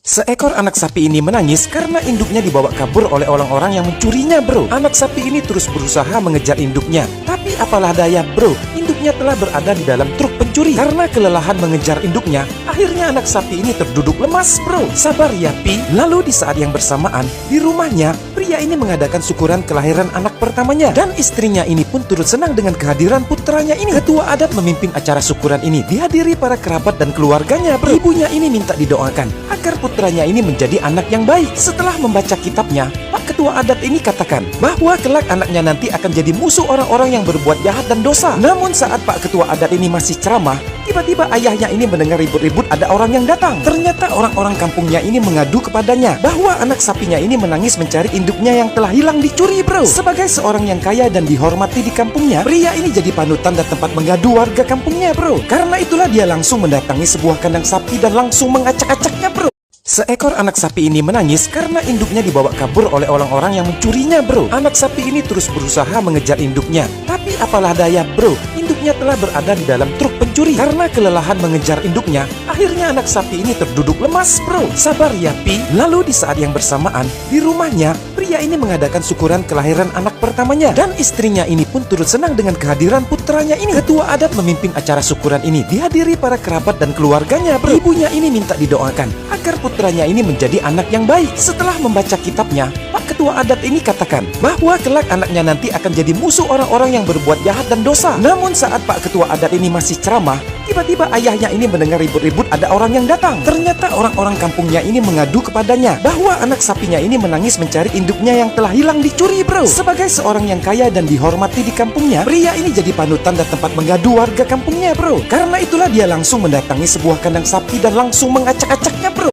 Seekor anak sapi ini menangis karena induknya dibawa kabur oleh orang-orang yang mencurinya, bro. Anak sapi ini terus berusaha mengejar induknya. Tapi apalah daya, bro. Induknya telah berada di dalam truk pencuri. Karena kelelahan mengejar induknya, akhirnya anak sapi ini terduduk lemas, bro. Sabar ya, Pi. Lalu di saat yang bersamaan, di rumahnya, pria ini mengadakan syukuran kelahiran anak pertamanya. Dan istrinya ini pun turut senang dengan kehadiran putranya ini. Ketua adat memimpin acara syukuran ini. Dihadiri para kerabat dan keluarganya, bro. Ibunya ini minta didoakan agar putranya ini menjadi anak yang baik. Setelah membaca kitabnya, Pak Ketua Adat ini katakan bahwa kelak anaknya nanti akan jadi musuh orang-orang yang berbuat jahat dan dosa. Namun saat Pak Ketua Adat ini masih ceramah, tiba-tiba ayahnya ini mendengar ribut-ribut ada orang yang datang. Ternyata orang-orang kampungnya ini mengadu kepadanya bahwa anak sapinya ini menangis mencari induknya yang telah hilang dicuri, bro. Sebagai seorang yang kaya dan dihormati di kampungnya, pria ini jadi panutan dan tempat mengadu warga kampungnya, bro. Karena itulah dia langsung mendatangi sebuah kandang sapi dan langsung mengacak-acaknya, bro. Seekor anak sapi ini menangis karena induknya dibawa kabur oleh orang-orang yang mencurinya, bro. Anak sapi ini terus berusaha mengejar induknya. Tapi apalah daya, bro. Induknya telah berada di dalam truk pencuri. Karena kelelahan mengejar induknya, akhirnya anak sapi ini terduduk lemas, bro. Sabar ya, Pi. Lalu di saat yang bersamaan, di rumahnya, pria ini mengadakan syukuran kelahiran anak pertamanya. Dan istrinya ini pun turut senang dengan kehadiran putranya ini. Ketua adat memimpin acara syukuran ini. Dihadiri para kerabat dan keluarganya, bro. Ibunya ini minta didoakan agar putranya ini menjadi anak yang baik. Setelah membaca kitabnya, Pak Ketua Adat ini katakan bahwa kelak anaknya nanti akan jadi musuh orang-orang yang berbuat jahat dan dosa. Namun saat Pak Ketua Adat ini masih ceramah, tiba-tiba ayahnya ini mendengar ribut-ribut ada orang yang datang. Ternyata orang-orang kampungnya ini mengadu kepadanya bahwa anak sapinya ini menangis mencari induknya yang telah hilang dicuri, bro. Sebagai seorang yang kaya dan dihormati di kampungnya, pria ini jadi panutan dan tempat mengadu warga kampungnya, bro. Karena itulah dia langsung mendatangi sebuah kandang sapi dan langsung mengacak-acaknya, bro.